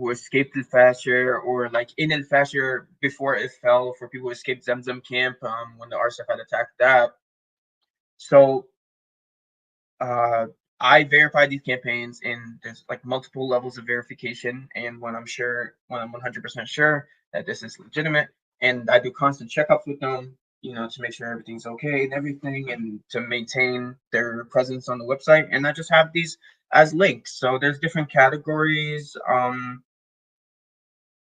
who escaped El Fasher, or like in El Fasher before it fell, for people who escaped Zemzem camp when the RSF had attacked that. So I verified these campaigns, and there's like multiple levels of verification. And when I'm 100% sure that this is legitimate, and I do constant checkups with them, to make sure everything's okay and everything, and to maintain their presence on the website. And I just have these as links. So there's different categories.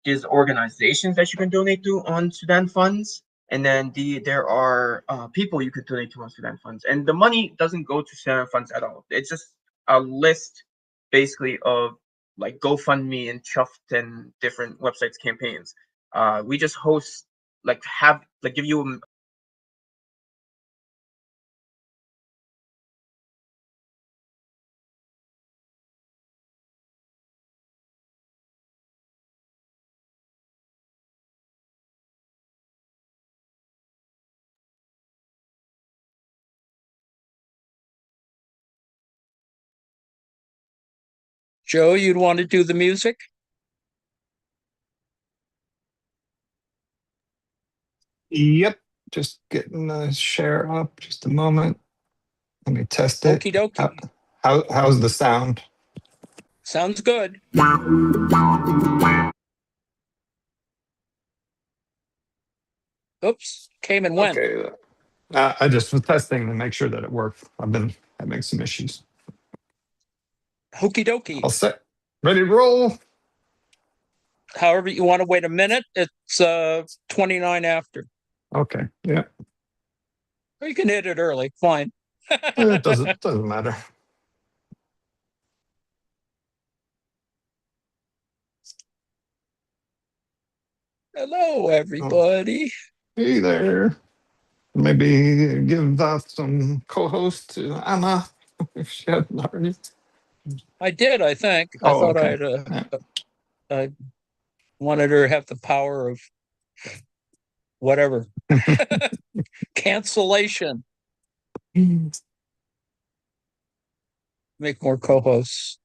There's organizations that you can donate to on Sudan Funds. And then there are people you could donate to on Sudan Funds. And the money doesn't go to Sudan Funds at all. It's just a list basically of like GoFundMe and Chuffed and different websites campaigns. We just host, give you Joe, you'd want to do the music? Yep, just getting the share up. Just a moment. Let me test it. Okie dokie. How's the sound? Sounds good. Oops, came and went. Okay. I just was testing to make sure that it worked. I've been having some issues. Okie dokie. All set. Ready to roll? However you want to wait a minute. It's 29 after. Okay. Yeah. Or you can hit it early. Fine. It doesn't matter. Hello, everybody. Oh. Hey there. Maybe give some co-host to Anna if she hadn't already. I did, I think. I thought okay. I wanted her to have the power of whatever. Cancellation. Make more co-hosts.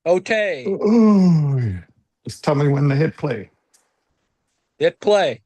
Okay. Oh, just tell me when to hit play. Hit play.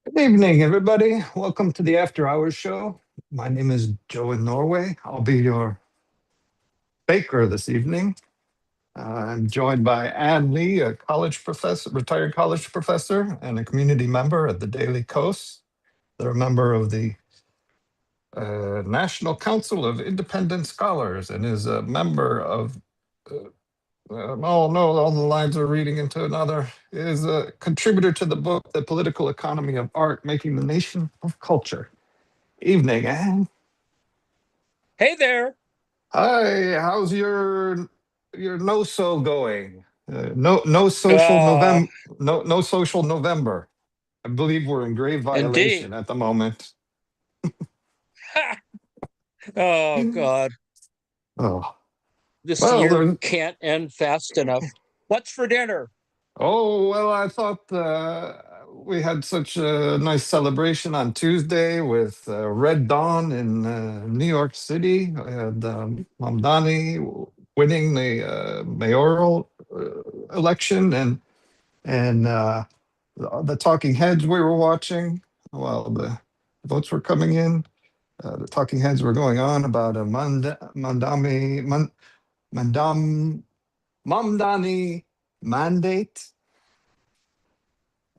Good evening, everybody. Welcome to the After Hours show. My name is Joe in Norway. I'll be your baker this evening. I'm joined by Ann Lee, a retired college professor and a community member at the Daily Kos. They're a member of the National Council of Independent Scholars and is a member of oh no, all the lines are reading into another, is a contributor to the book, The Political Economy of Art, Making the Nation of Culture. Evening, Anne. Hey there. Hi, how's your no-so going? No social November. No social November. I believe we're in grave violation Indeed. at the moment. Oh, God. Oh. This year can't end fast enough. What's for dinner? Oh, well, I thought we had such a nice celebration on Tuesday with Red Dawn in New York City. We had Mamdani winning the mayoral election, and the talking heads we were watching while the votes were coming in. The talking heads were going on about a Mamdani mandate.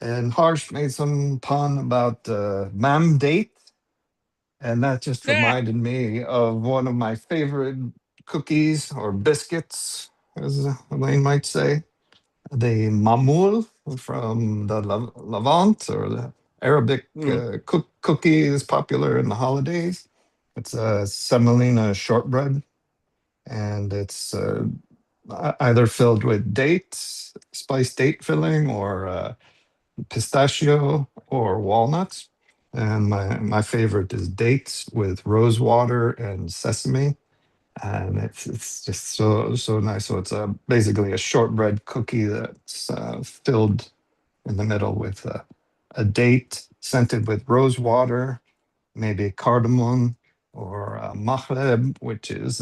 And Harsh made some pun about mam date. And that just Yeah. reminded me of one of my favorite cookies or biscuits, as Elaine might say, the mamoul from the Levant, or the Arabic cookie is popular in the holidays. It's a semolina shortbread, and it's either filled with dates, spiced date filling, or pistachio or walnuts. And my favorite is dates with rose water and sesame. And it's just so nice. So it's basically a shortbread cookie that's filled in the middle with a date scented with rose water, maybe cardamom or mahreb, which is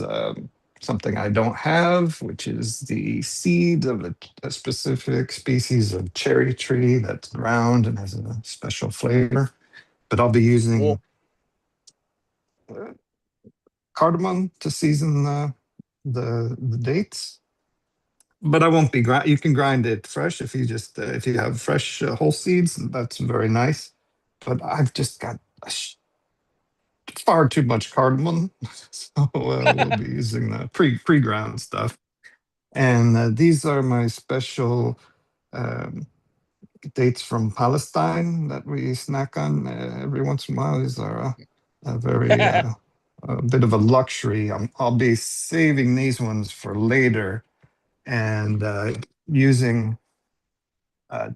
something I don't have, which is the seed of a specific species of cherry tree that's ground and has a special flavor. But I'll be Whoa. using uh, cardamom to season the dates. But I won't be grind. You can grind it fresh if you just if you have fresh whole seeds. That's very nice. But I've just got far too much cardamom, so we'll be using the pre-ground stuff. And these are my special um, dates from Palestine that we snack on every once in a while. These are a very a bit of a luxury. I'll be saving these ones for later and using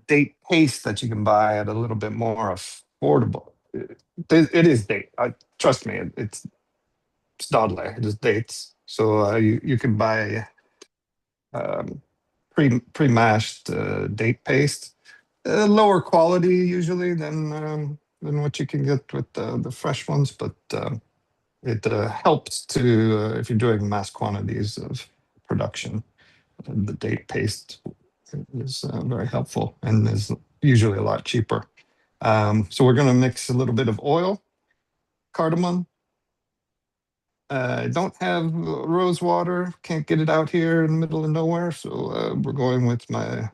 date paste that you can buy at a little bit more affordable. It is date. Trust me, it's dodler. It is dates. So you can buy um, pre-mashed date paste, lower quality usually than what you can get with the fresh ones, but it helps to if you're doing mass quantities of production. The date paste is very helpful and is usually a lot cheaper. So we're going to mix a little bit of oil, cardamom. I don't have rose water, can't get it out here in the middle of nowhere. So we're going with my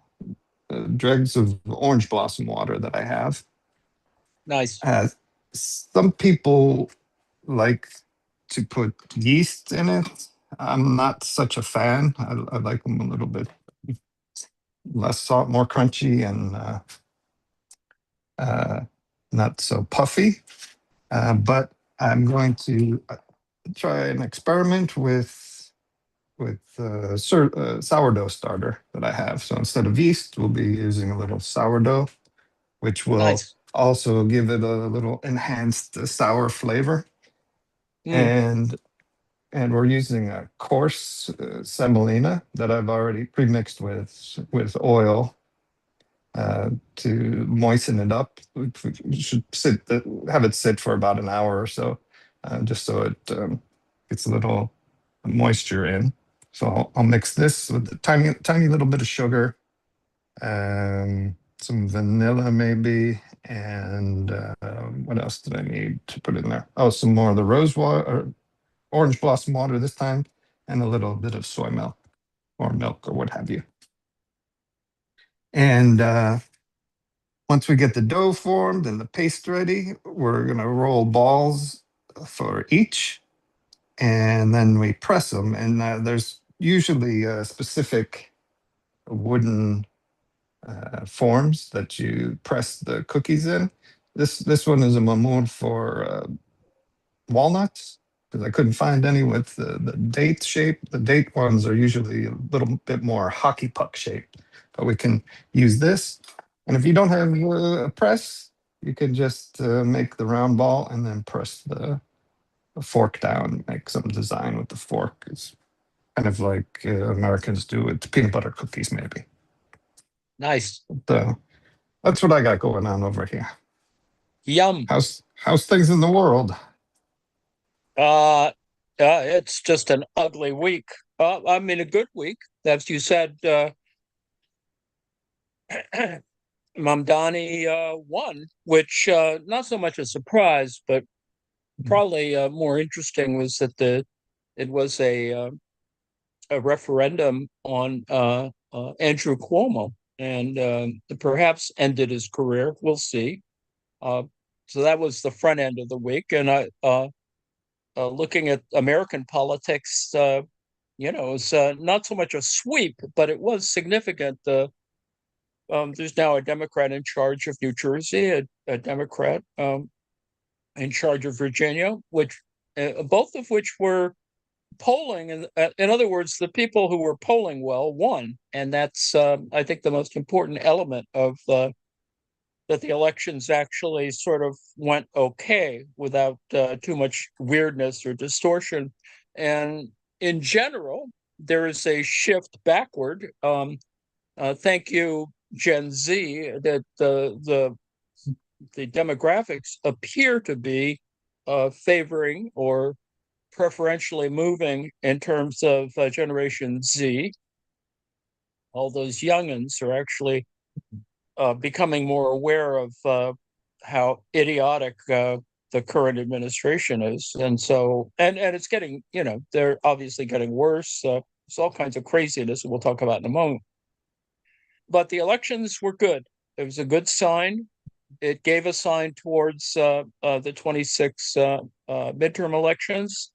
dregs of orange blossom water that I have. Nice. Some people like to put yeast in it. I'm not such a fan. I like them a little bit less salt, more crunchy, and uh, not so puffy. But I'm going to try an experiment with sourdough starter that I have. So instead of yeast, we'll be using a little sourdough, which will Nice. also give it a little enhanced sour flavor. Mm. And we're using a coarse semolina that I've already pre-mixed with oil to moisten it up. We should have it sit for about an hour or so, just so it gets a little moisture in. So I'll mix this with a tiny little bit of sugar, some vanilla maybe, and what else did I need to put in there? Oh, some more of the rose water, or orange blossom water this time, and a little bit of soy milk or milk or what have you. And once we get the dough formed and the paste ready, we're going to roll balls for each, and then we press them. And there's usually specific wooden forms that you press the cookies in. This one is a mamoud for walnuts, because I couldn't find any with the date shape. The date ones are usually a little bit more hockey puck shaped, but we can use this. And if you don't have a press, you can just make the round ball and then press the fork down, make some design with the fork. It's kind of like Americans do with peanut butter cookies, maybe. Nice. So that's what I got going on over here. Yum. How's things in the world? It's just an ugly week. I mean, a good week, as you said. Mamdani won, which not so much a surprise, but probably more interesting was that it was a referendum on Andrew Cuomo, and perhaps ended his career. We'll see. So that was the front end of the week, and looking at American politics, it's not so much a sweep, but it was significant. There's now a Democrat in charge of New Jersey, a Democrat in charge of Virginia, which both of which were polling. And in other words, the people who were polling well won, and that's I think the most important element of that the elections actually sort of went okay without too much weirdness or distortion. And in general, there is a shift backward. Thank you, Gen Z, that the demographics appear to be favoring or preferentially moving in terms of Generation Z. All those youngins are actually becoming more aware of how idiotic the current administration is. And so, and it's getting, they're obviously getting worse. There's all kinds of craziness that we'll talk about in a moment. But the elections were good. It was a good sign. It gave a sign towards the 26 midterm elections.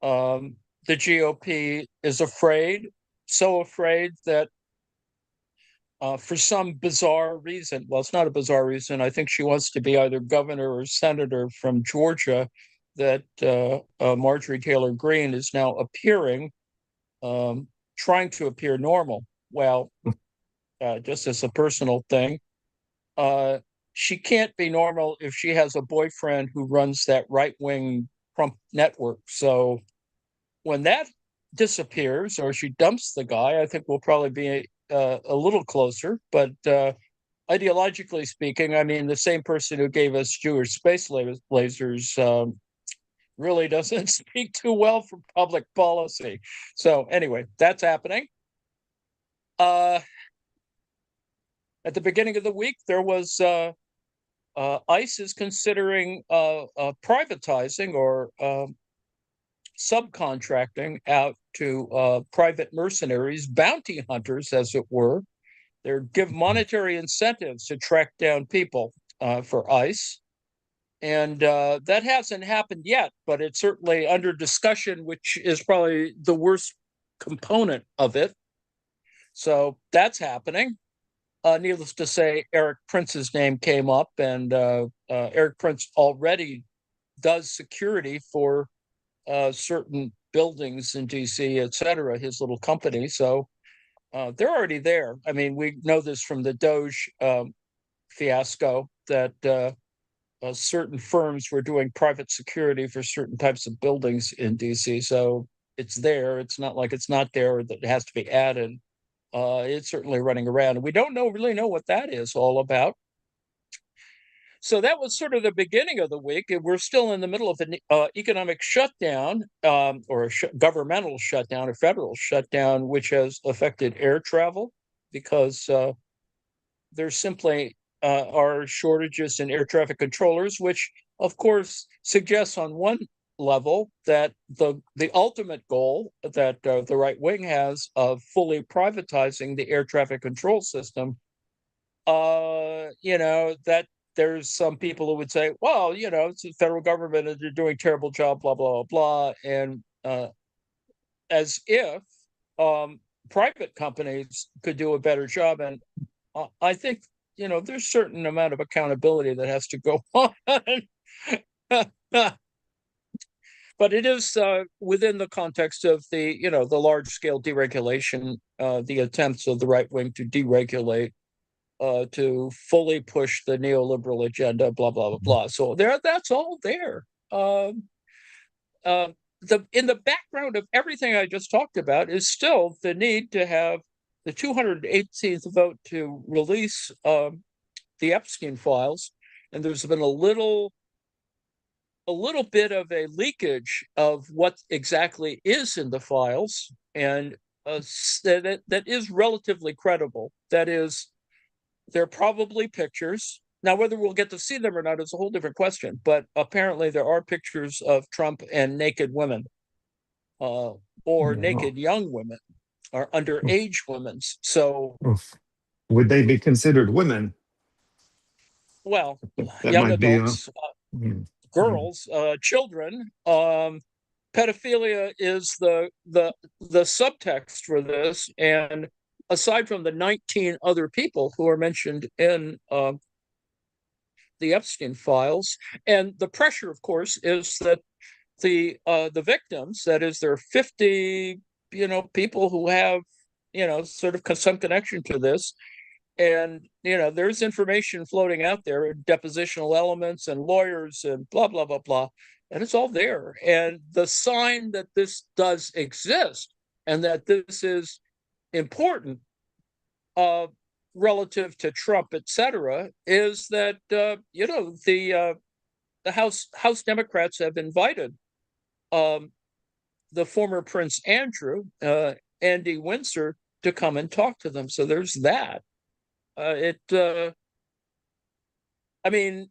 The GOP is afraid, so afraid that for some bizarre reason, well, it's not a bizarre reason. I think she wants to be either governor or senator from Georgia, that Marjorie Taylor Greene is now appearing, trying to appear normal. Well, just as a personal thing, she can't be normal if she has a boyfriend who runs that right-wing Trump network. So when that disappears or she dumps the guy, I think we'll probably be a little closer. But ideologically speaking, I mean, the same person who gave us Jewish space lasers really doesn't speak too well for public policy. So anyway, that's happening. At the beginning of the week, there was ICE is considering privatizing or subcontracting out to private mercenaries, bounty hunters, as it were. They give monetary incentives to track down people for ICE. And that hasn't happened yet, but it's certainly under discussion, which is probably the worst component of it. So that's happening. Needless to say, Eric Prince's name came up, and Eric Prince already does security for certain buildings in DC, et cetera, his little company. So they're already there. I mean, we know this from the Doge fiasco, that certain firms were doing private security for certain types of buildings in DC. So it's there. It's not like it's not there, or that it has to be added. It's certainly running around. And we don't really know what that is all about. So that was sort of the beginning of the week. And we're still in the middle of an economic shutdown, or a governmental shutdown, a federal shutdown, which has affected air travel because there simply are shortages in air traffic controllers, which of course suggests on one level that the ultimate goal that the right wing has of fully privatizing the air traffic control system, that there's some people who would say, well, it's the federal government and they're doing a terrible job, blah, blah, blah, blah. And as if private companies could do a better job. And I think, there's a certain amount of accountability that has to go on. But it is within the context of the large-scale deregulation, the attempts of the right wing to deregulate, to fully push the neoliberal agenda, blah, blah, blah, blah. So that's all there. In the background of everything I just talked about is still the need to have the 218th vote to release the Epstein files. And there's been a little bit of a leakage of what exactly is in the files, and that is relatively credible. That is, There are probably pictures. Now, whether we'll get to see them or not is a whole different question. But apparently, there are pictures of Trump and naked women, or No. naked young women, or underage women. So, Oof. Would they be considered women? well, That young might be adults, mm, mm. girls, children. Pedophilia is the subtext for this, and aside from the 19 other people who are mentioned in the Epstein files, and the pressure, of course, is that the victims, that is, there are 50 people who have sort of some connection to this, and there's information floating out there, depositional elements and lawyers and blah blah blah blah, and it's all there. And the sign that this does exist and that this is important, uh, relative to Trump, etc., is that the House Democrats have invited um, the former Prince Andrew, Andy Windsor, to come and talk to them. So there's that. I mean,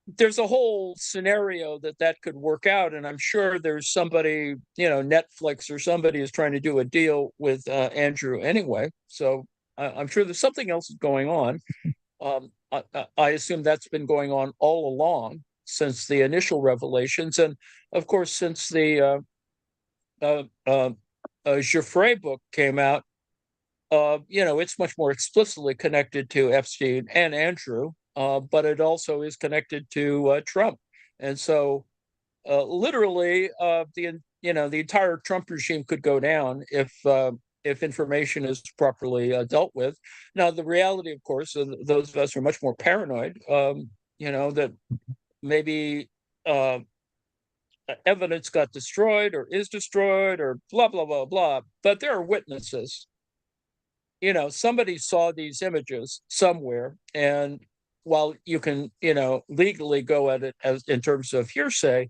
there's a whole scenario that could work out, and I'm sure there's somebody, Netflix or somebody is trying to do a deal with Andrew anyway. So I'm sure there's something else going on. I assume that's been going on all along since the initial revelations, and of course since the Giuffre book came out. It's much more explicitly connected to Epstein and Andrew, but it also is connected to Trump, and so literally, the entire Trump regime could go down if information is properly dealt with. Now, the reality, of course, those of us who are much more paranoid, that maybe uh, evidence got destroyed or is destroyed or blah blah blah blah. But there are witnesses. Somebody saw these images somewhere, and while you can, legally go at it as in terms of hearsay,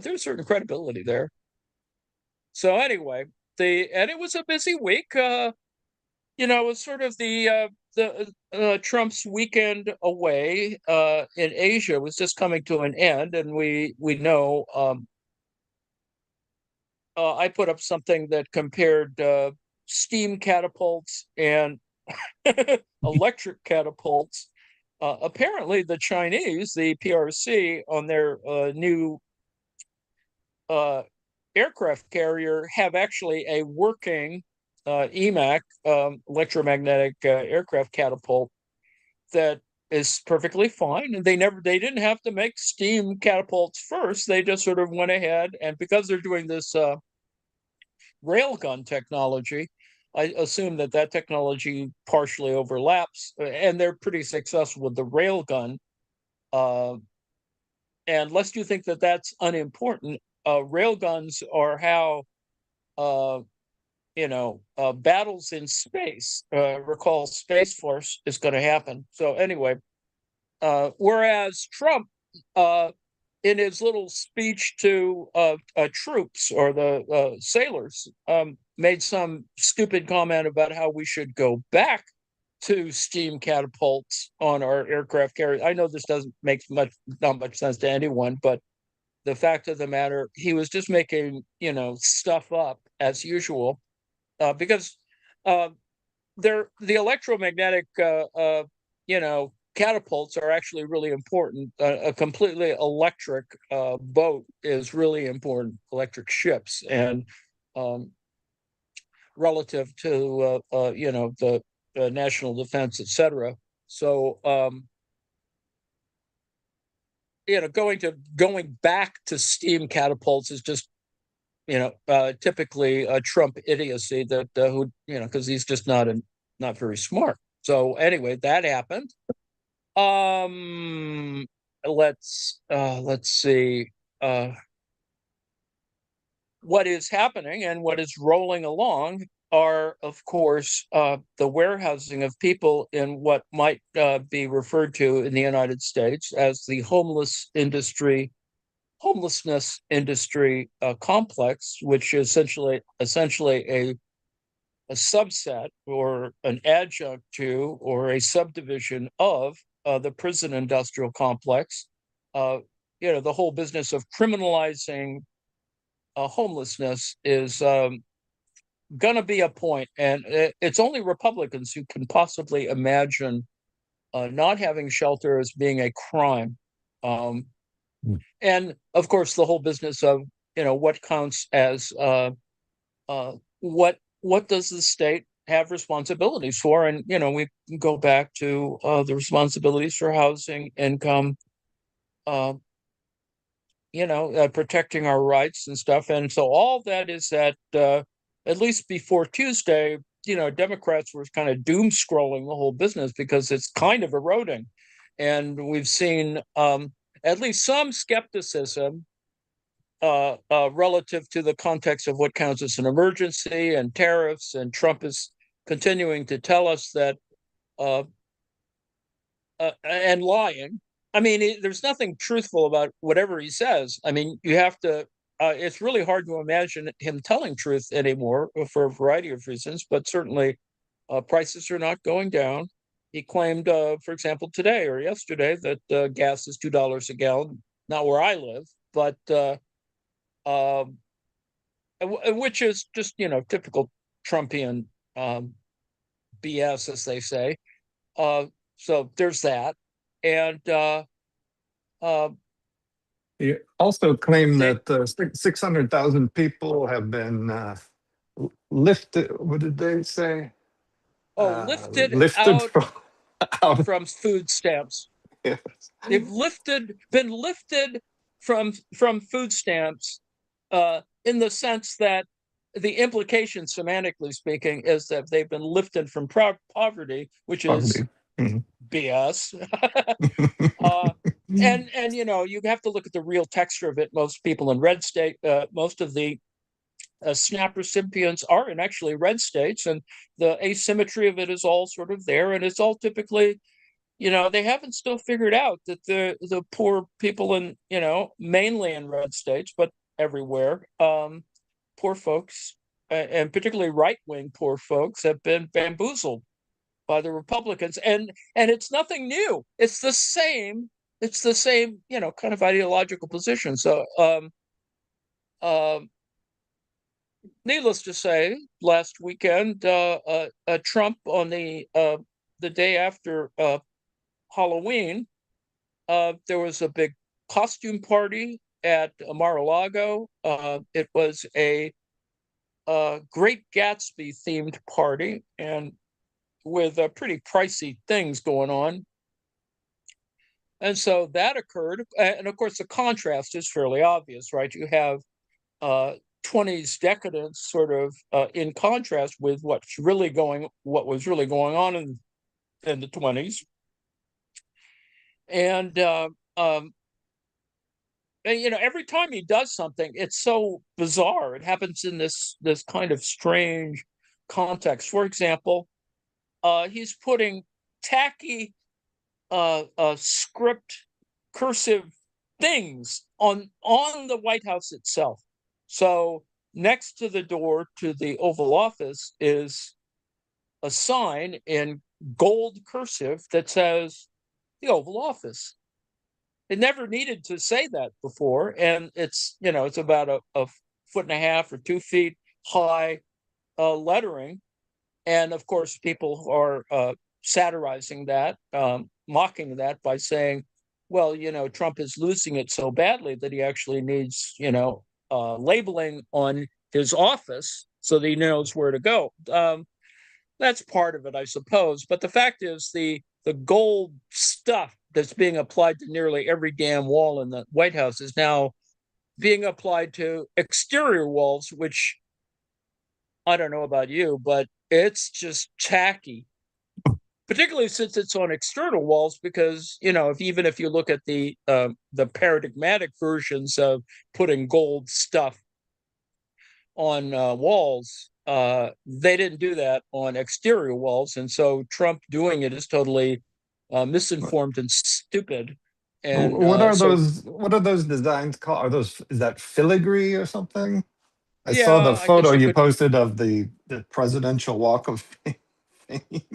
there's certain credibility there. So anyway, and it was a busy week. It was sort of the Trump's weekend away in Asia was just coming to an end, and we know. I put up something that compared steam catapults and electric catapults. Apparently, the Chinese, the PRC, on their new aircraft carrier, have actually a working EMAC, electromagnetic aircraft catapult, that is perfectly fine. And they didn't have to make steam catapults first. They just sort of went ahead, and because they're doing this railgun technology, I assume that technology partially overlaps, and they're pretty successful with the railgun. Uh, and lest you think that that's unimportant, railguns are how battles in space, recall Space Force, is going to happen. So anyway, whereas Trump, in his little speech to troops or the sailors, made some stupid comment about how we should go back to steam catapults on our aircraft carriers. I know this doesn't make not much sense to anyone, but the fact of the matter, he was just making stuff up as usual, because the electromagnetic catapults are actually really important. A completely electric boat is really important. Electric ships, and relative to the national defense, etc. So going back to steam catapults is just typically a Trump idiocy, that who because he's just not very smart. So anyway, that happened. Let's see what is happening, and what is rolling along are, of course, the warehousing of people in what might be referred to in the United States as the homelessness industry complex, which is essentially a a subset or an adjunct to or a subdivision of the prison industrial complex. The whole business of criminalizing homelessness is going to be a point, and it's only Republicans who can possibly imagine not having shelter as being a crime. And of course, the whole business of what counts as what does the state have responsibilities for, and we can go back to the responsibilities for housing, income, protecting our rights and stuff. And so all that is that at least before Tuesday, Democrats were kind of doom scrolling the whole business because it's kind of eroding. And we've seen at least some skepticism relative to the context of what counts as an emergency and tariffs. And Trump is continuing to tell us that and lying. I mean, there's nothing truthful about whatever he says. I mean, you have to, it's really hard to imagine him telling truth anymore for a variety of reasons, but certainly prices are not going down. He claimed, for example, today or yesterday that gas is $2 a gallon, not where I live, but which is just, typical Trumpian BS, as they say. So there's that. And he also claimed that 600,000 people have been lifted. What did they say? Lifted Lifted out from food stamps. Yes. They've been lifted from food stamps in the sense that the implication, semantically speaking, is that they've been lifted from poverty, which is BS. And you have to look at the real texture of it. Most people in red state, most of the SNAP recipients are in actually red states, and the asymmetry of it is all sort of there, and it's all typically, they haven't still figured out that the poor people in, mainly in red states, but everywhere, poor folks, and particularly right-wing poor folks, have been bamboozled by the Republicans, and it's nothing new. It's the same, kind of ideological position. So needless to say, last weekend, Trump, on the day after Halloween, there was a big costume party at Mar-a-Lago. It was a Great Gatsby themed party, and with pretty pricey things going on. And so that occurred. And of course, the contrast is fairly obvious, right? You have 20s decadence sort of in contrast with what was really going on in the 20s. And every time he does something, it's so bizarre. It happens in this kind of strange context. For example, he's putting tacky script cursive things on the White House itself. So next to the door to the Oval Office is a sign in gold cursive that says the Oval Office. It never needed to say that before, and it's about a foot and a half or 2 feet high lettering. And of course, people are satirizing that, mocking that by saying, well, Trump is losing it so badly that he actually needs, labeling on his office so that he knows where to go. That's part of it, I suppose. But the fact is, the gold stuff that's being applied to nearly every damn wall in the White House is now being applied to exterior walls, which I don't know about you, but it's just tacky, particularly since it's on external walls, because, even if you look at the paradigmatic versions of putting gold stuff on walls, they didn't do that on exterior walls. And so Trump doing it is totally misinformed and stupid. And what are those designs called? Is that filigree or something? I saw the I guess photo you you could. posted of the presidential walk of fame.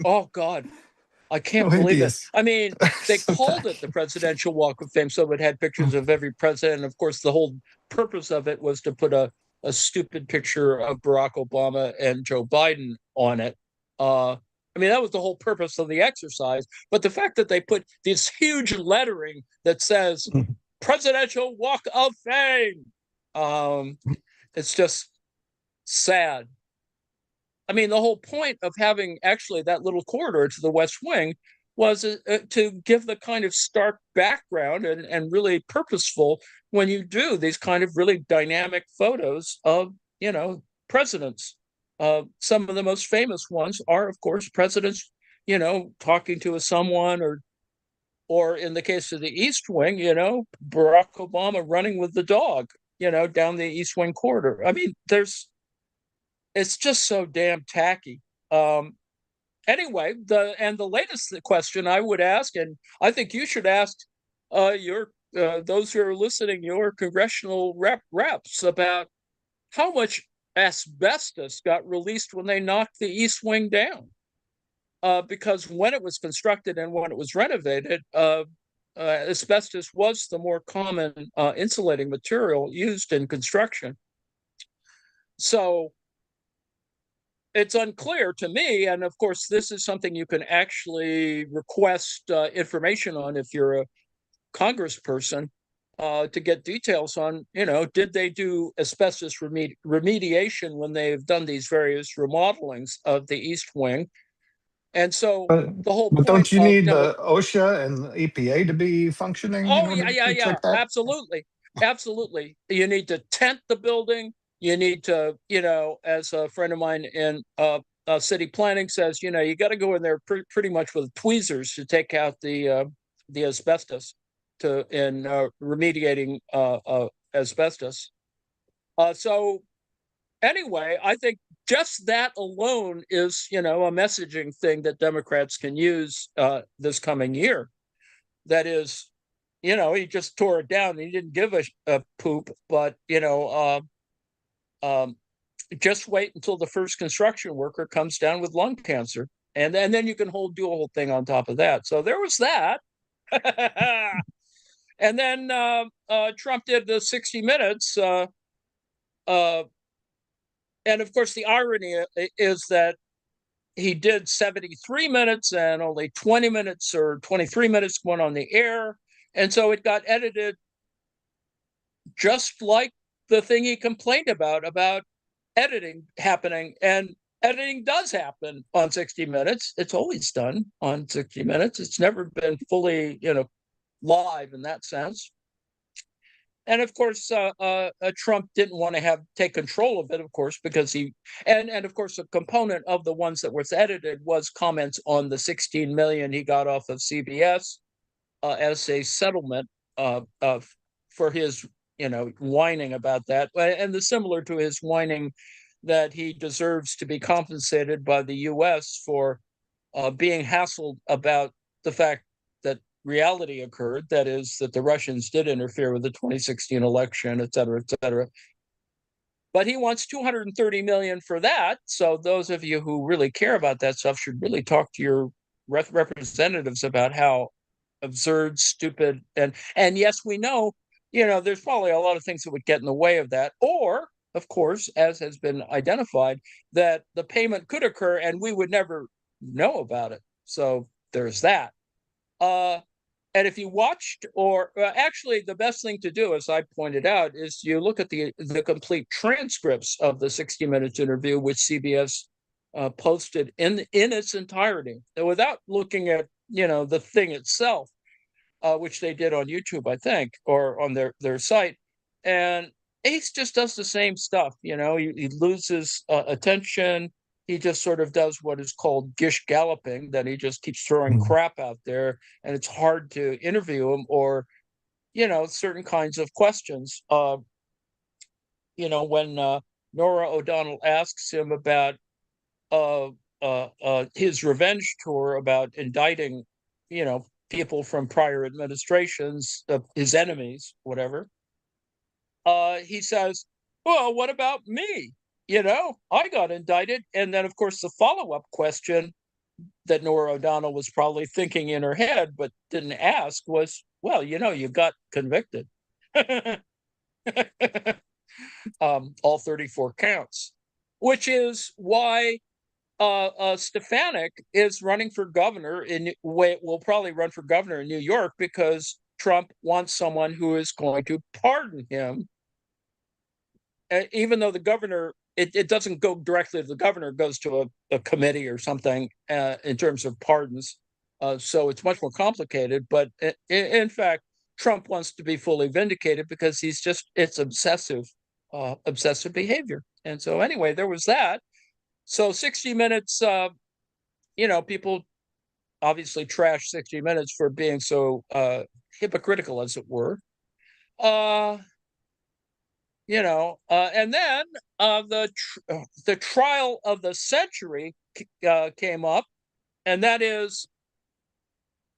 Oh God, I can't believe it. Hideous. I mean, they So called it the tacky. Presidential Walk of Fame, so it had pictures of every president. Of course, the whole purpose of it was to put a stupid picture of Barack Obama and Joe Biden on it. I mean, that was the whole purpose of the exercise. But the fact that they put this huge lettering that says Presidential Walk of Fame, um, it's just sad. I mean, the whole point of having actually that little corridor to the West Wing was to give the kind of stark background and really purposeful when you do these kind of really dynamic photos of, presidents. Some of the most famous ones are, of course, presidents, talking to someone, or in the case of the East Wing, Barack Obama running with the dog, down the East Wing corridor. I mean, it's just so damn tacky. Anyway, the latest question I would ask, and I think you should ask your those who are listening, your congressional reps, about how much asbestos got released when they knocked the East Wing down. Because when it was constructed and when it was renovated, asbestos was the more common insulating material used in construction. So it's unclear to me, and of course, this is something you can actually request information on if you're a congressperson, to get details on, did they do asbestos remediation when they've done these various remodelings of the East Wing? And so But the whole but point don't you of need the OSHA and EPA to be functioning in Oh yeah, order yeah, to yeah. check that? Absolutely. Absolutely. You need to tent the building. You need to, as a friend of mine in city planning says, you got to go in there pretty much with tweezers to take out the asbestos to in remediating asbestos. So anyway, I think just that alone is, a messaging thing that Democrats can use this coming year. That is, he just tore it down. He didn't give a poop, but just wait until the first construction worker comes down with lung cancer, and then you can do a whole thing on top of that. So there was that. And then Trump did the 60 Minutes, uh, and of course the irony is that he did 73 minutes and only 20 minutes or 23 minutes went on the air, and so it got edited just like the thing he complained about editing happening. And editing does happen on 60 Minutes. It's always done on 60 Minutes. It's never been fully, live in that sense. And of course, Trump didn't want to take control of it, of course, because and of course, a component of the ones that was edited was comments on the 16 million he got off of CBS as a settlement for his, whining about that, and similar to his whining that he deserves to be compensated by the U.S. for being hassled about the fact that reality occurred, that is, that the Russians did interfere with the 2016 election, et cetera, et cetera. But he wants 230 million for that. So those of you who really care about that stuff should really talk to your representatives about how absurd, stupid, and yes, we know, there's probably a lot of things that would get in the way of that. Or, of course, as has been identified, that the payment could occur and we would never know about it. So there's that. And if you watched, or actually, the best thing to do, as I pointed out, is you look at the complete transcripts of the 60 Minutes interview, which CBS posted in its entirety, without looking at the thing itself, which they did on YouTube, I think, or on their site. And Ace just does the same stuff. He loses attention. He just sort of does what is called gish galloping, that he just keeps throwing crap out there, and it's hard to interview him, or certain kinds of questions. When Nora O'Donnell asks him about his revenge tour, about indicting, people from prior administrations, his enemies, whatever. He says, well, what about me? I got indicted. And then, of course, the follow-up question that Nora O'Donnell was probably thinking in her head but didn't ask was, well, you got convicted. All 34 counts, which is why Stefanik is running for governor will probably run for governor in New York, because Trump wants someone who is going to pardon him, even though the governor, it doesn't go directly to the governor, it goes to a committee or something in terms of pardons. So it's much more complicated. But in fact, Trump wants to be fully vindicated because it's obsessive behavior. And so anyway, there was that. So 60 Minutes, people obviously trash 60 Minutes for being so hypocritical, as it were. And then the trial of the century came up, and that is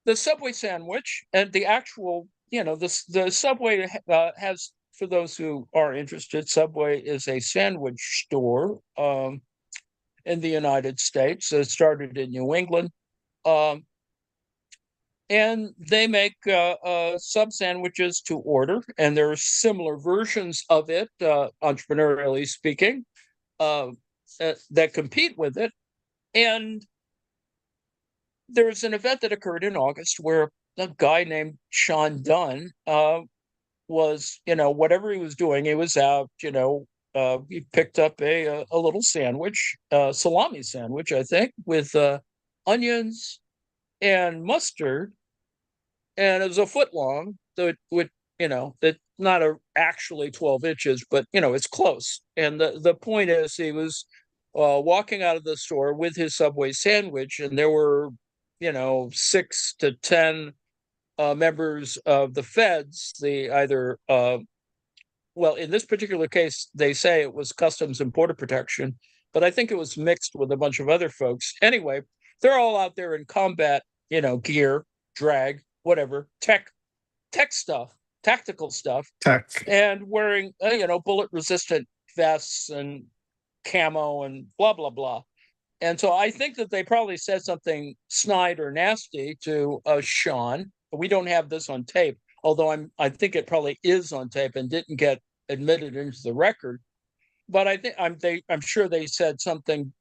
the Subway sandwich. And the actual, the Subway has, for those who are interested, Subway is a sandwich store in the United States. It started in New England. And they make sub sandwiches to order, and there are similar versions of it, entrepreneurially speaking, that compete with it. And there's an event that occurred in August where a guy named Sean Dunn was, whatever he was doing, he was out, he picked up a little sandwich, salami sandwich, I think, with onions and mustard, and it was a foot long. So it would, it's not actually 12 inches, but it's close. And the point is, he was walking out of the store with his Subway sandwich, and there were 6 to 10 members of the feds. Well, in this particular case, they say it was Customs and Border Protection, but I think it was mixed with a bunch of other folks. Anyway, they're all out there in combat, gear, drag, whatever, tech stuff, tactical stuff, and wearing, bullet resistant vests and camo and blah, blah, blah. And so I think that they probably said something snide or nasty to Sean. We don't have this on tape, although I think it probably is on tape and didn't get admitted into the record. But I'm sure they said something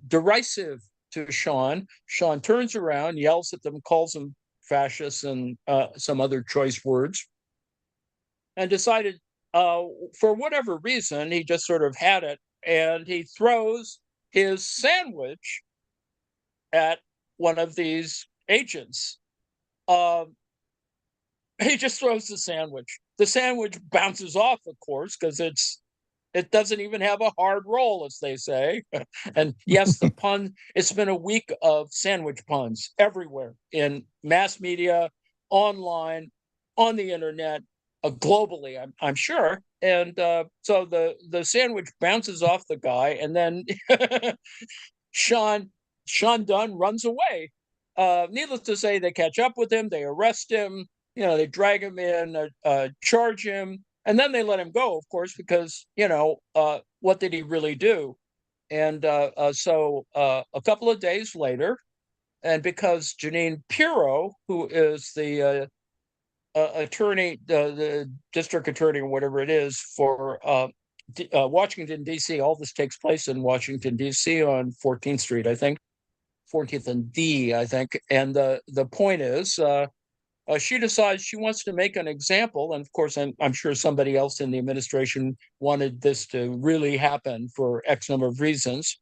derisive to Sean. Sean turns around, yells at them, calls them fascists and some other choice words, and decided, for whatever reason, he just sort of had it, and he throws his sandwich at one of these agents. He just throws the sandwich. The sandwich bounces off, of course, because it doesn't even have a hard roll, as they say. And yes, the pun, it's been a week of sandwich puns everywhere, in mass media, online, on the internet, globally, I'm sure. And so the sandwich bounces off the guy, and then Sean Dunn runs away. Needless to say, they catch up with him, they arrest him, they drag him in, charge him, and then they let him go, of course, because, what did he really do? And so a couple of days later, and because Jeanine Pirro, who is the attorney, the district attorney or whatever it is for Washington, D.C., all this takes place in Washington, D.C. on 14th Street, I think, 14th and D, I think. And the point is, she decides she wants to make an example. And of course, I'm sure somebody else in the administration wanted this to really happen for X number of reasons,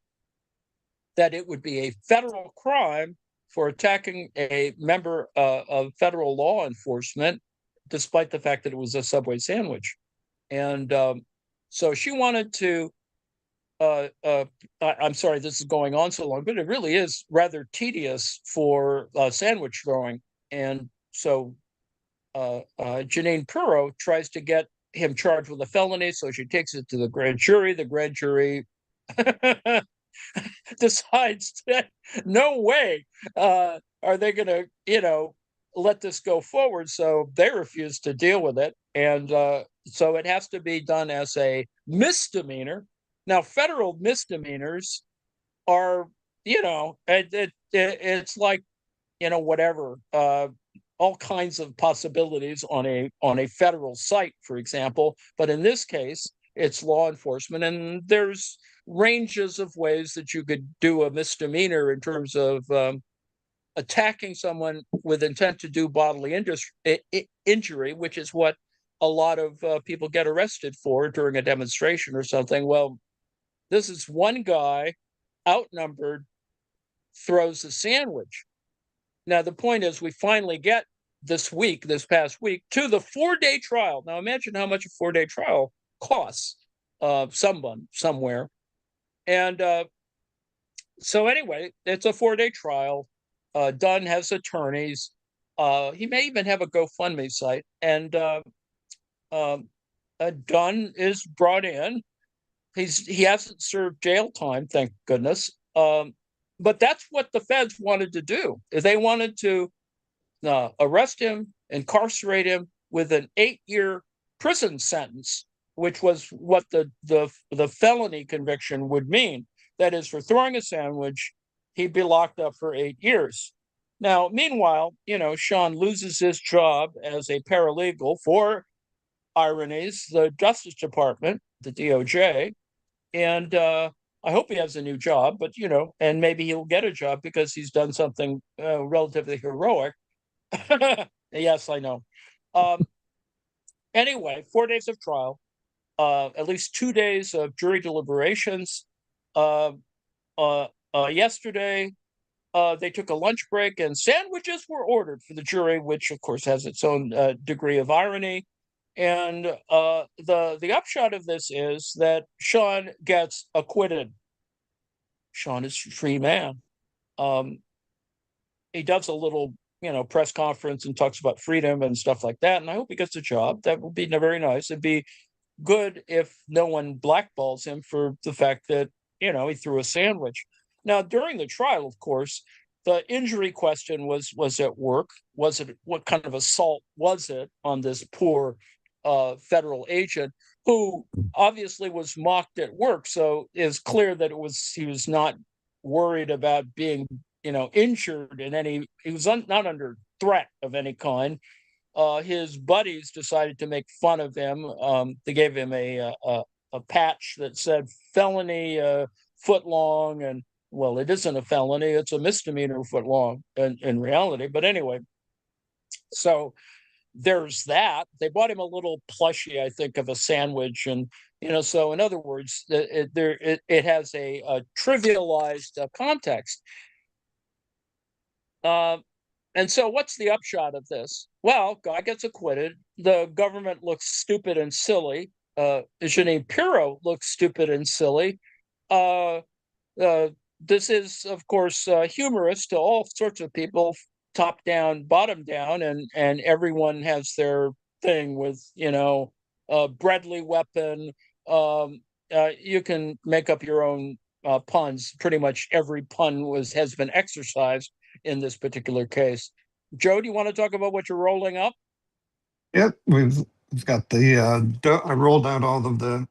that it would be a federal crime for attacking a member of federal law enforcement, despite the fact that it was a Subway sandwich. And so she wanted to, I'm sorry this is going on so long, but it really is rather tedious for sandwich throwing. And so Jeanine Pirro tries to get him charged with a felony, so she takes it to the grand jury. The grand jury decides that no way are they going to, let this go forward. So they refuse to deal with it. And So it has to be done as a misdemeanor. Now, federal misdemeanors are, it's like, whatever, all kinds of possibilities on a federal site, for example. But in this case, it's law enforcement, and there's ranges of ways that you could do a misdemeanor in terms of attacking someone with intent to do bodily injury, which is what a lot of people get arrested for during a demonstration or something. Well, this is one guy, outnumbered, throws a sandwich. Now, the point is, we finally get this past week, to the 4-day trial. Now, imagine how much a 4-day trial costs someone somewhere. And so anyway, it's a 4-day trial. Dunn has attorneys. He may even have a GoFundMe site. And Dunn is brought in. He hasn't served jail time, thank goodness. But that's what the feds wanted to do. They wanted to arrest him, incarcerate him with an 8-year prison sentence, which was what the felony conviction would mean. That is, for throwing a sandwich, he'd be locked up for 8 years. Now, meanwhile, Sean loses his job as a paralegal for, ironies, the Justice Department, the DOJ, and I hope he has a new job, but and maybe he'll get a job because he's done something relatively heroic. Yes, I know. Anyway, 4 days of trial, at least 2 days of jury deliberations. Yesterday, they took a lunch break and sandwiches were ordered for the jury, which of course has its own degree of irony. And the upshot of this is that Sean gets acquitted. Sean is a free man. He does a little, press conference and talks about freedom and stuff like that. And I hope he gets a job. That would be very nice. It'd be good if no one blackballs him for the fact that, he threw a sandwich. Now, during the trial, of course, the injury question was at work. What kind of assault was it on this poor federal agent who obviously was mocked at work? So it's clear that he was not worried about being, injured in any. He was not under threat of any kind. His buddies decided to make fun of him. They gave him a patch that said felony foot long, and well, it isn't a felony; it's a misdemeanor foot long in reality. But anyway, so there's that. They bought him a little plushie, I think, of a sandwich, and so in other words, it has a trivialized context. And so what's the upshot of this? Well, guy gets acquitted. The government looks stupid and silly. Jeanine Pirro looks stupid and silly. This is, of course, humorous to all sorts of people, top down, bottom down, and everyone has their thing with, Bradley weapon. You can make up your own puns. Pretty much every pun has been exercised in this particular case. Joe, do you want to talk about what you're rolling up? Yep, we've got the dough. I rolled out all of the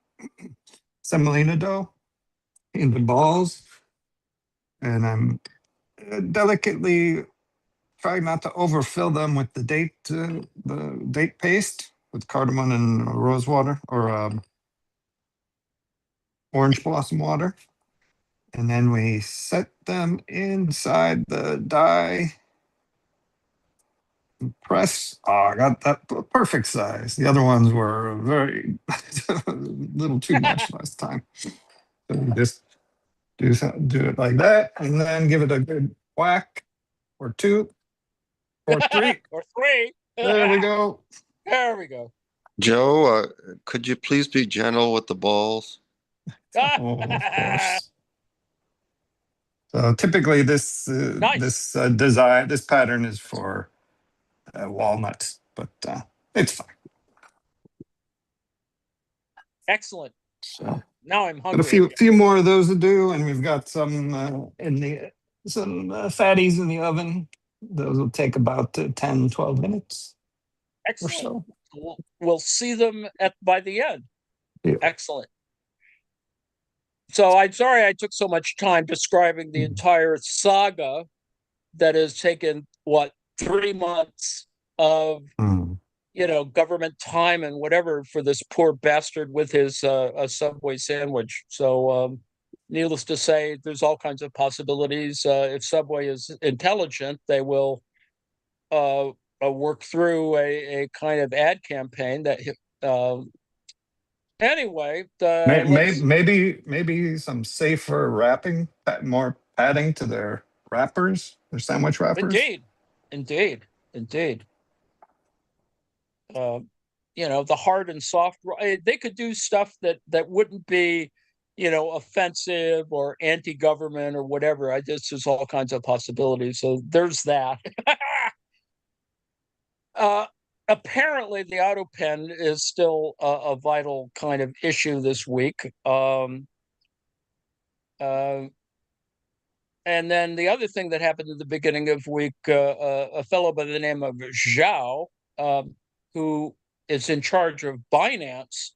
semolina dough into balls, and I'm delicately trying not to overfill them with the date paste with cardamom and rose water or orange blossom water. And then we set them inside the die. Press. Oh, I got that perfect size. The other ones were very a little too much last time. So we just do it like that, and then give it a good whack or two or three. Or three. There we go. There we go. Joe, could you please be gentle with the balls? Oh, of course. So typically this Nice. this pattern is for walnuts, but it's fine. Excellent. So Now I'm got a hungry. few more of those to do, and we've got some fatties in the oven. Those will take about 10, 12 minutes or Excellent. so. we'll see them by the end. Yeah. Excellent. So I'm sorry I took so much time describing the entire saga that has taken, 3 months of government time and whatever for this poor bastard with his a Subway sandwich. So needless to say, there's all kinds of possibilities. If Subway is intelligent, they will work through a kind of ad campaign that anyway, Maybe some safer wrapping, more padding to their wrappers, their sandwich wrappers. Indeed. The hard and soft. They could do stuff that wouldn't be, offensive or anti-government or whatever. There's all kinds of possibilities. So there's that. Apparently, the auto pen is still a vital kind of issue this week. And then the other thing that happened at the beginning of the week, a fellow by the name of Zhao, who is in charge of Binance,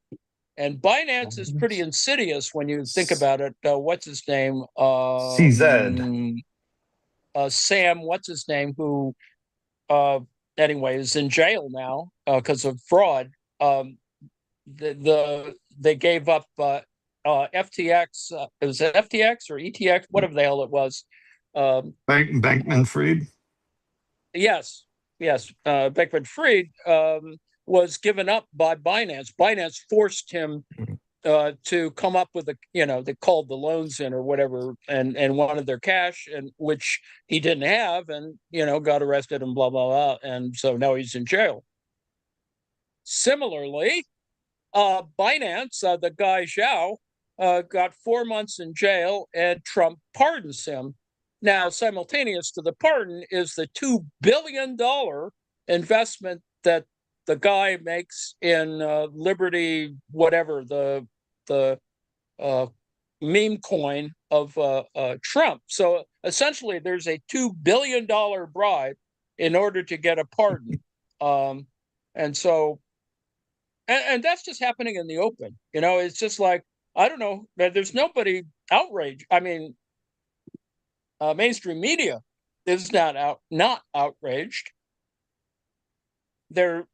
and Binance is pretty insidious when you think about it. What's his name? CZ. Sam, what's his name? Who, anyway, is in jail now because of fraud. They gave up FTX. It was FTX or ETX, whatever the hell it was. Bankman-Fried. Yes. Bankman-Fried was given up by Binance. Binance forced him to come up with they called the loans in or whatever, and wanted their cash, and which he didn't have, and got arrested and blah blah blah, and so now he's in jail. Similarly, Binance, the guy Zhao, got 4 months in jail, and Trump pardons him. Now, simultaneous to the pardon is the $2 billion investment that the guy makes in Liberty, whatever, the meme coin of Trump. So essentially, there's a $2 billion bribe in order to get a pardon. And so, and that's just happening in the open. It's just like, I don't know, there's nobody outraged. I mean, mainstream media is not outraged. They're,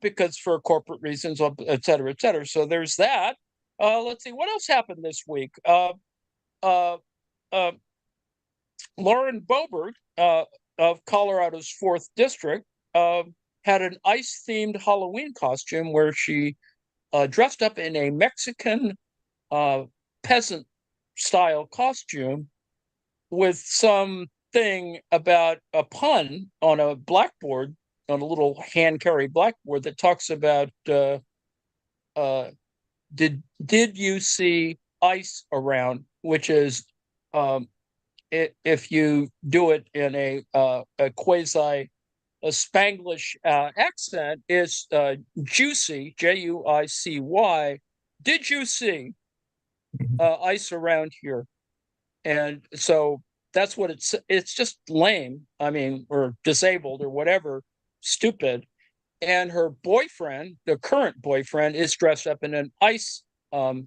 because for corporate reasons, et cetera, et cetera. So there's that. Let's see, what else happened this week? Lauren Boebert of Colorado's 4th District had an ice-themed Halloween costume where she dressed up in a Mexican peasant-style costume with something about a pun on a blackboard, on a little hand-carried blackboard that talks about did you see ice around, which is if you do it in a quasi Spanglish accent, is juicy, Juicy. Did you see ice around here? And so that's what it's just lame. I mean, or disabled or whatever, stupid. And her boyfriend, the current boyfriend, is dressed up in an ice, the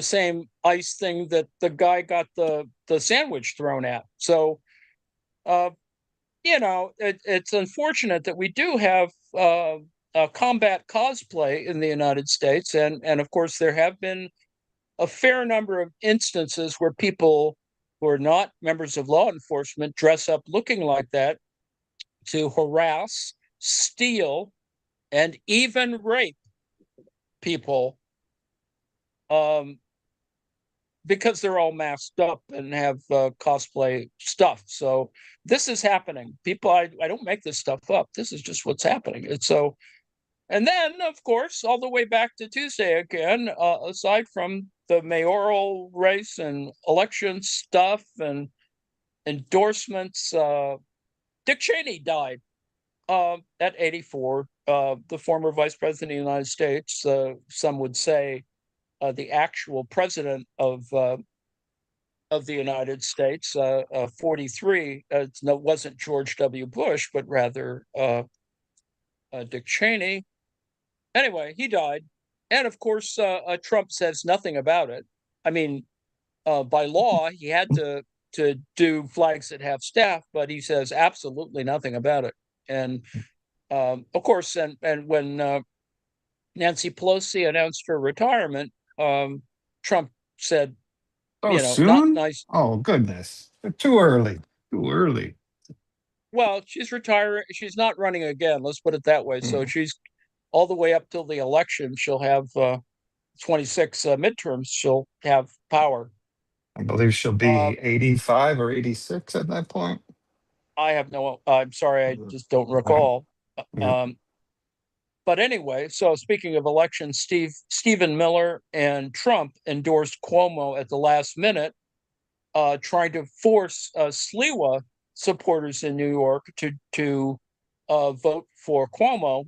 same ice thing that the guy got the sandwich thrown at. So, it's unfortunate that we do have combat cosplay in the United States. And of course, there have been a fair number of instances where people who are not members of law enforcement dress up looking like that to harass, steal, and even rape people because they're all masked up and have cosplay stuff. So this is happening. People, I don't make this stuff up. This is just what's happening. And so, and then, of course, all the way back to Tuesday again, aside from the mayoral race and election stuff and endorsements, Dick Cheney died at 84. The former vice president of the United States, some would say the actual president of the United States, 43. No, it wasn't George W. Bush, but rather Dick Cheney. anyway, he died. And of course, Trump says nothing about it. I mean, by law, he had to do flags at half staff, but he says absolutely nothing about it. And of course, and when Nancy Pelosi announced her retirement, Trump said, So not soon? nice. Oh, goodness. Too early. Too early. Well, she's retiring. She's not running again. Let's put it that way. So she's all the way up till the election. She'll have 26 midterms. She'll have power. I believe she'll be 85 or 86 at that point. I have no. I'm sorry, I just don't recall. Yeah. But anyway, so speaking of elections, Stephen Miller and Trump endorsed Cuomo at the last minute, trying to force Sliwa supporters in New York to vote for Cuomo,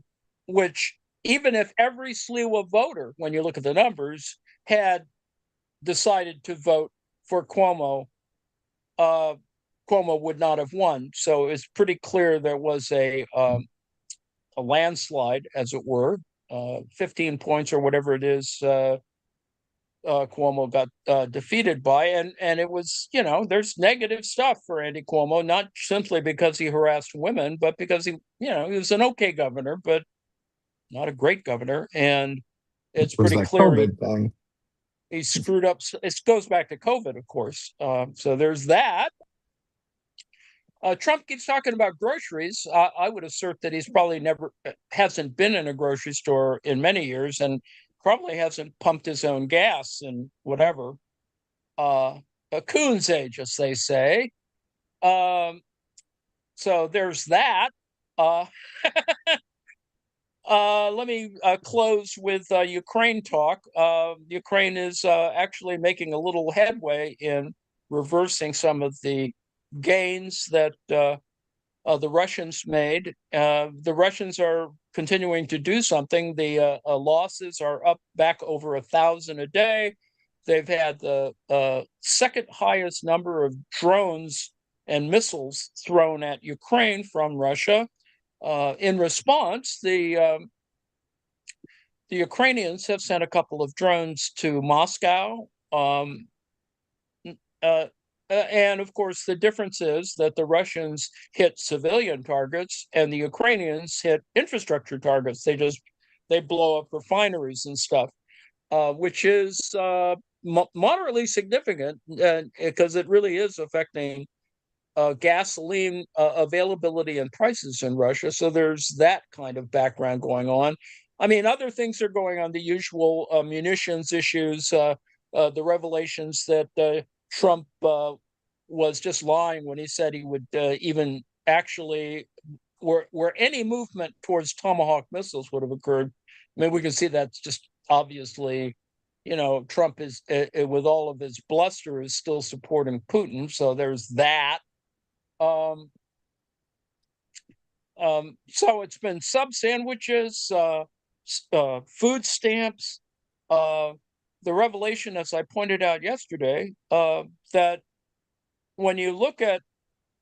which even if every Sliwa voter, when you look at the numbers, had decided to vote for Cuomo, Cuomo would not have won. So it's pretty clear there was a landslide, as it were, 15 points or whatever it is. Cuomo got defeated by, and it was, there's negative stuff for Andy Cuomo, not simply because he harassed women, but because he was an okay governor, but not a great governor, and It it's was pretty that clear COVID thing. he screwed up. It goes back to COVID, of course. So there's that. Trump keeps talking about groceries. I would assert that he's probably never hasn't been in a grocery store in many years, and probably hasn't pumped his own gas and whatever. A coon's age, as they say. So there's that. Uh, let me close with Ukraine talk. Ukraine is actually making a little headway in reversing some of the gains that the Russians made. The Russians are continuing to do something. The losses are up back over 1,000 a day. They've had the second highest number of drones and missiles thrown at Ukraine from Russia. In response, the Ukrainians have sent a couple of drones to Moscow. And of course, the difference is that the Russians hit civilian targets and the Ukrainians hit infrastructure targets. They blow up refineries and stuff, which is moderately significant because it really is affecting gasoline availability and prices in Russia. So there's that kind of background going on. I mean, other things are going on, the usual munitions issues, the revelations that Trump was just lying when he said he would even actually, where any movement towards Tomahawk missiles would have occurred. I mean, we can see that's just obviously, Trump is, with all of his bluster, is still supporting Putin. So there's that. So it's been sub sandwiches, food stamps, the revelation, as I pointed out yesterday, that when you look at,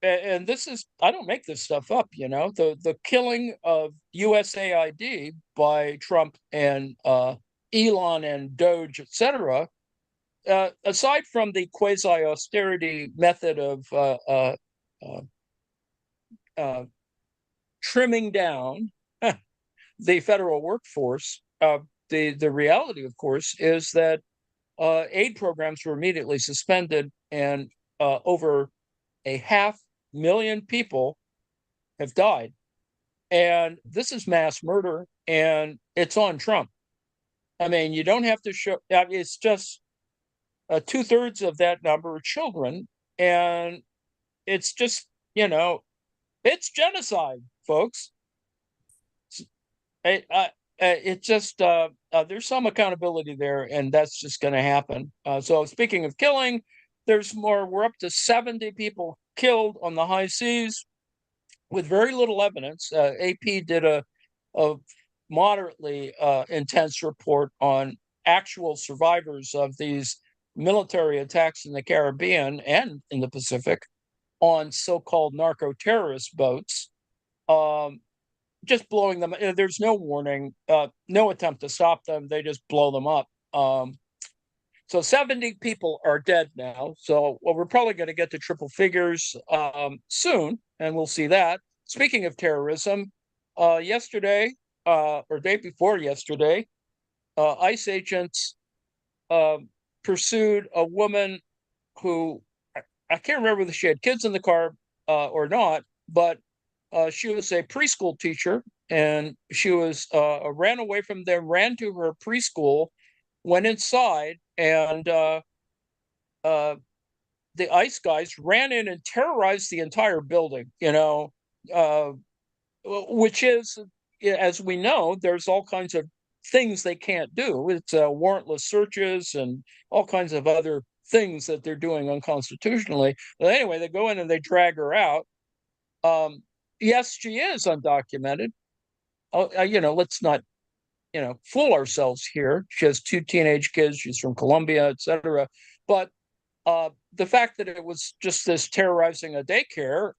and this is, I don't make this stuff up, the killing of USAID by Trump and Elon and Doge, etc. Aside from the quasi austerity method of trimming down the federal workforce, the reality, of course, is that aid programs were immediately suspended, and over 500,000 people have died. And this is mass murder, and it's on Trump. I mean, you don't have to show, it's just 2/3 of that number are children, and it's just, it's genocide, folks. It just there's some accountability there, and that's just going to happen. So speaking of killing, there's more. We're up to 70 people killed on the high seas with very little evidence. AP did a moderately intense report on actual survivors of these military attacks in the Caribbean and in the Pacific on so-called narco-terrorist boats. just blowing them. There's no warning, no attempt to stop them. They just blow them up. So 70 people are dead now. So we're probably going to get to triple figures soon, and we'll see that. Speaking of terrorism, yesterday or day before yesterday, ICE agents pursued a woman who I can't remember whether she had kids in the car or not, but she was a preschool teacher, and she was ran away from them, ran to her preschool, went inside, and the ICE guys ran in and terrorized the entire building. Which is, as we know, there's all kinds of things they can't do. It's warrantless searches and all kinds of other things that they're doing unconstitutionally. But anyway, they go in and they drag her out. Yes, she is undocumented. Let's not, fool ourselves here. She has 2 teenage kids. She's from Colombia, etc. But the fact that it was just this terrorizing a daycare,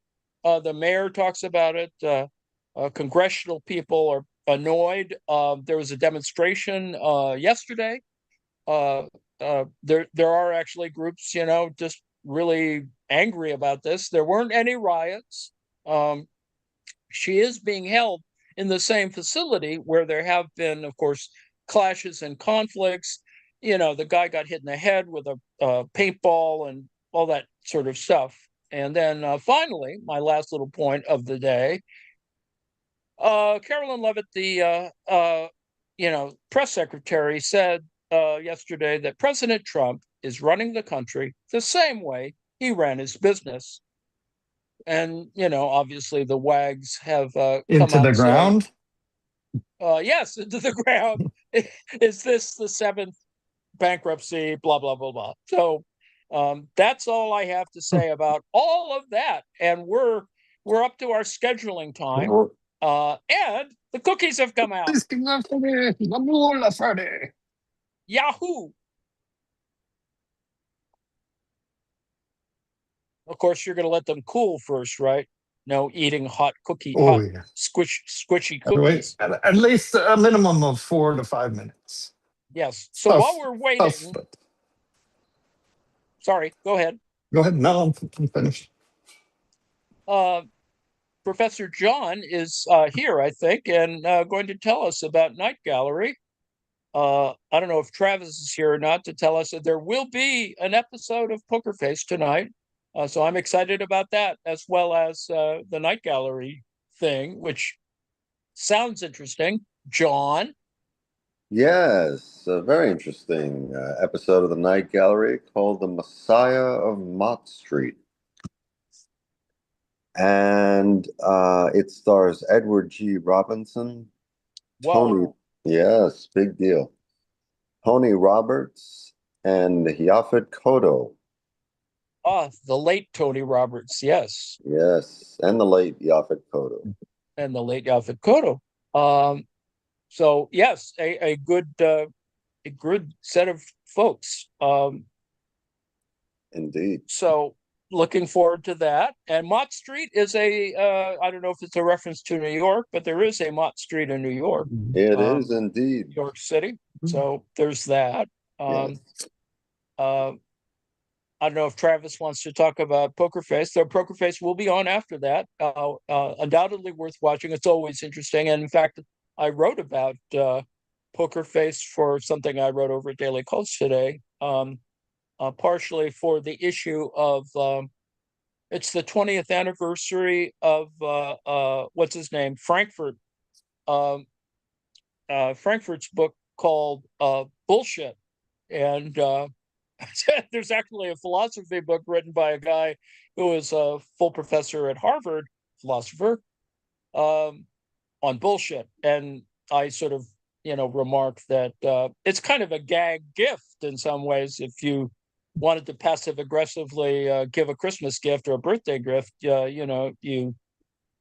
the mayor talks about it. Congressional people are annoyed. There was a demonstration yesterday. There are actually groups, just really angry about this. There weren't any riots. She is being held in the same facility where there have been, of course, clashes and conflicts. The guy got hit in the head with a paintball and all that sort of stuff. And then finally, my last little point of the day, Carolyn Levitt, the press secretary, said yesterday that President Trump is running the country the same way he ran his business. And obviously the wags have come Into out the ground. saying, yes, into the ground. Is this the 7th bankruptcy? Blah blah blah blah. So that's all I have to say about all of that. And we're up to our scheduling time. And the cookies have come out. Yahoo! Of course, you're going to let them cool first, right? No eating hot Yeah. Squishy Wait, cookies. at least a minimum of 4 to 5 minutes. Yes. So while we're waiting, sorry, go ahead. Go ahead. No, I'm finished. Professor John is here, I think, and going to tell us about Night Gallery. I don't know if Travis is here or not to tell us that there will be an episode of Poker Face tonight. So I'm excited about that, as well as the Night Gallery thing, which sounds interesting. John? Yes, a very interesting episode of the Night Gallery called The Messiah of Mott Street. And it stars Edward G. Robinson, Tony, yes, big deal, Tony Roberts, and Yaphet Kotto. The late Tony Roberts, yes. Yes, and the late Yaphet Kotto. And the late Yaphet Kotto. So yes, a good set of folks. Indeed. So looking forward to that. And Mott Street is I don't know if it's a reference to New York, but there is a Mott Street in New York. It is indeed. New York City. So there's that. Yes. I don't know if Travis wants to talk about Poker Face. So Poker Face will be on after that. Undoubtedly worth watching. It's always interesting. And in fact, I wrote about Poker Face for something I wrote over at Daily Kos today, partially for the issue of it's the 20th anniversary of what's his name, Frankfurt. Frankfurt's book called Bullshit. And there's actually a philosophy book written by a guy who is a full professor at Harvard, philosopher, on bullshit. And I sort of, remarked that it's kind of a gag gift in some ways. If you wanted to passive aggressively give a Christmas gift or a birthday gift, you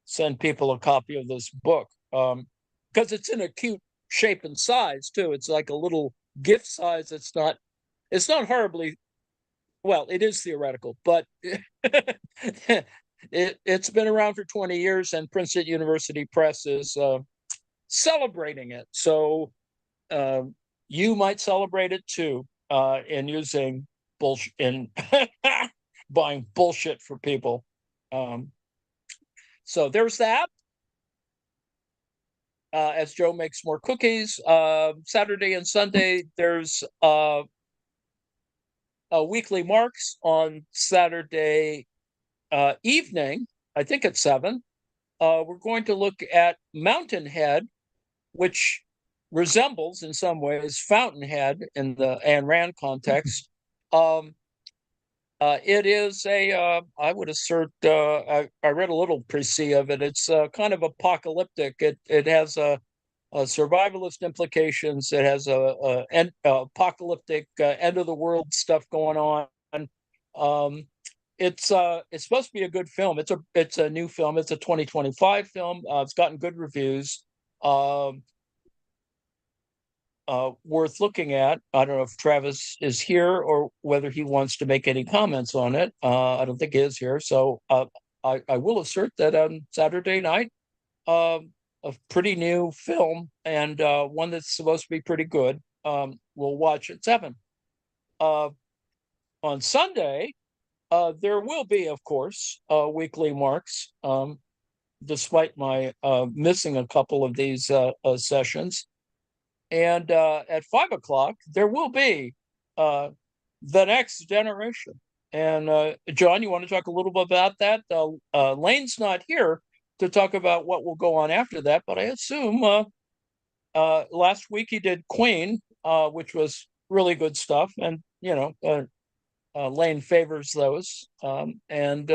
send people a copy of this book because it's in a cute shape and size too. It's like a little gift size. It's not horribly, well, it is theoretical, but It's been around for 20 years, and Princeton University Press is celebrating it. So you might celebrate it too, in using bullshit in buying bullshit for people. So there's that. As Joe makes more cookies, Saturday and Sunday there's weekly marks on Saturday evening. I think at 7. We're going to look at Mountainhead, which resembles in some ways Fountainhead in the Ayn Rand context. It is I would assert, I read a little précis of it. It's kind of apocalyptic. It has a survivalist implications. It has a apocalyptic end of the world stuff going on. It's supposed to be a good film. It's a new film. It's a 2025 film. It's gotten good reviews. Worth looking at. I don't know if Travis is here or whether he wants to make any comments on it. I don't think he is here. So I will assert that on Saturday night, a pretty new film and one that's supposed to be pretty good. We'll watch at 7. On Sunday, there will be, of course, weekly marks, despite my missing a couple of these sessions. And at 5 o'clock, there will be The Next Generation. And John, you want to talk a little bit about that? Lane's not here to talk about what will go on after that, but I assume last week he did Queen, which was really good stuff. And, Lane favors those. And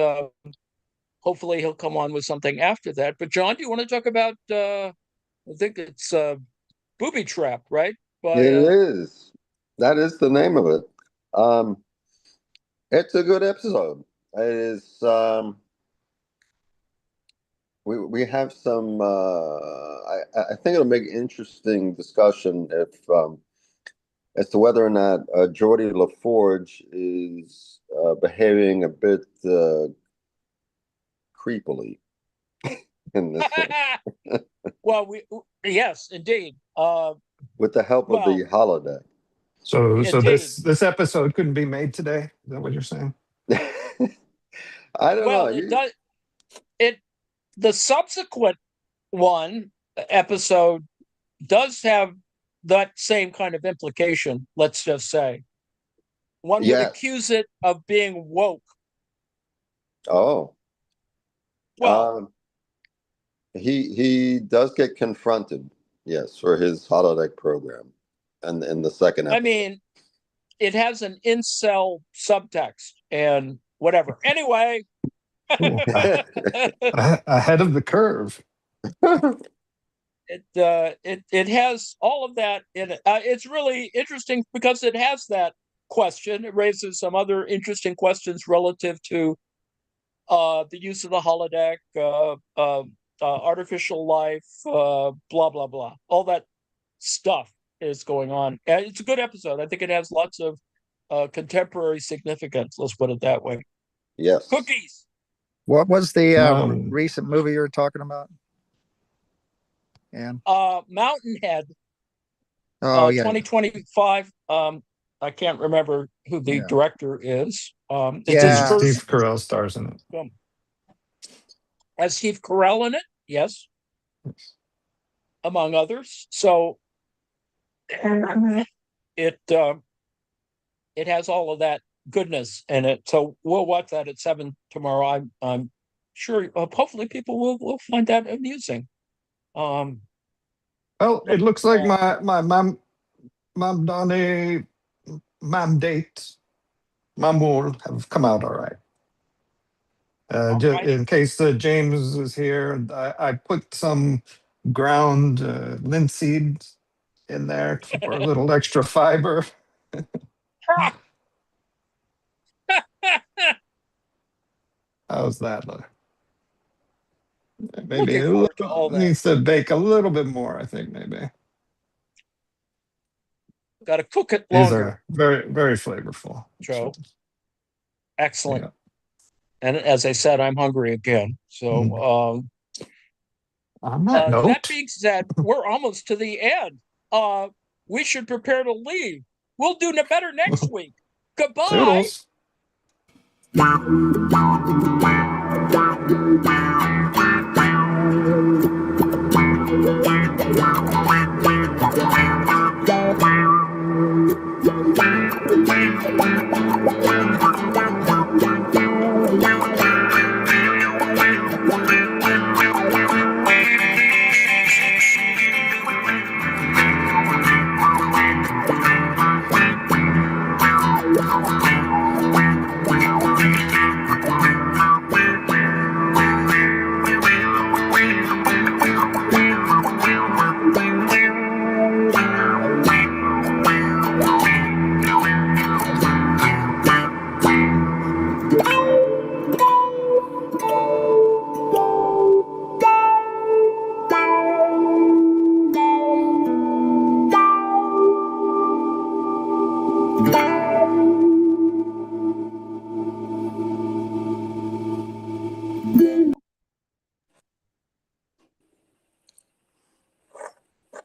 hopefully he'll come on with something after that. But John, do you want to talk about, I think it's Booby Trap, right? It is. That is the name of it. It's a good episode. It is. We have some. I think it'll make interesting discussion if as to whether or not Geordie LaForge is behaving a bit creepily in this one. Well, yes, indeed. With the help of the holodeck. So Indeed. this episode couldn't be made today. Is that what you're saying? I don't know. It does. The subsequent episode does have that same kind of implication. Let's just say one would accuse it of being woke. Oh, well, he does get confronted. Yes, for his holodeck program, and in the second episode. I mean, it has an incel subtext and whatever. Anyway, ahead of the curve. It has all of that in it. It's really interesting because it has that question. It raises some other interesting questions relative to the use of the holodeck, artificial life, blah blah blah. All that stuff is going on. And it's a good episode. I think it has lots of contemporary significance. Let's put it that way. Yes. Cookies. What was the recent movie you were talking about? And Mountainhead. Oh yeah, 2025. I can't remember who the director is. Steve Carell stars in it. Has Steve Carell in it? Yes. Among others. So it has all of that goodness in it. So we'll watch that at 7 tomorrow. I'm sure. Hopefully, people will find that amusing. Well, it looks like my mom Donnie, mom date, Mamoul have come out all right. In case James is here, I put some ground linseed in there for a little extra fiber. How's that look? Maybe it needs to bake a little bit more, I think, maybe. Got to cook it longer. These are very, very flavorful. Joe. Excellent. And as I said, I'm hungry again. So On that that note, being said, we're almost to the end. We should prepare to leave. We'll do better next week. Goodbye. toodles.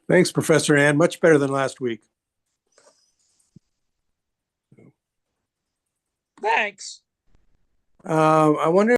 Thanks, Professor Ann. Much better than last week. Thanks. I wonder